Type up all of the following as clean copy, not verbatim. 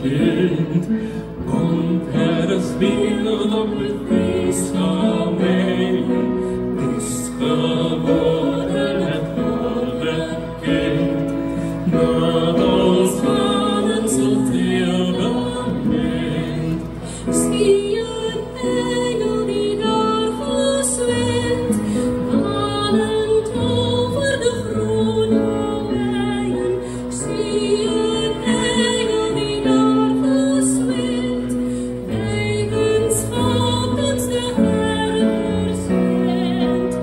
kind. Komt Herres beeld op het feest van Weien, is geworden het goddelijk kind. Dat ons vader zo veel bemint. Zie een engel die daar gezwemt, wandelend over de groene weien. Zie een engel die daar gezwemt, eigenschappens de Herder zendt.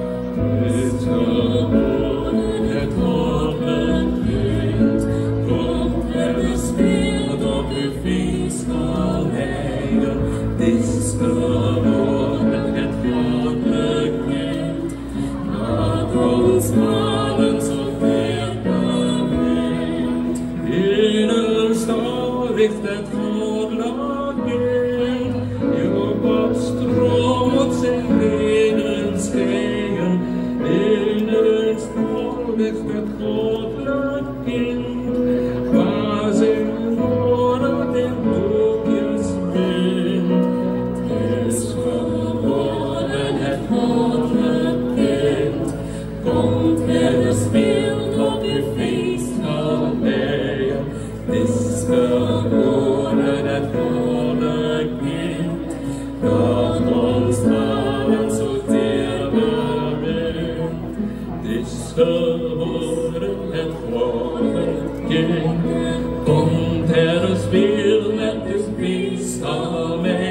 Is geworden het goddelijk kind. Komt Herres beeld op uw feest van Weien, is geworden het goddelijk kind. Dat ons allen zoveel bemint. In een stal ligt het goddelijk kind. Op stroom op zijn benen schreeuwen. In een stal ligt het goddelijk kind. Waar zijn woorden in boekjes bindt. Het is geworden het goddelijk kind. Komt Herres beeld op uw feest van Weien. Het is geworden het goddelijk kind. Dat ons allen zo zeer bemint. Het is geworden het goddelijk kind. Komt Herres beeld met uw feest van Weien.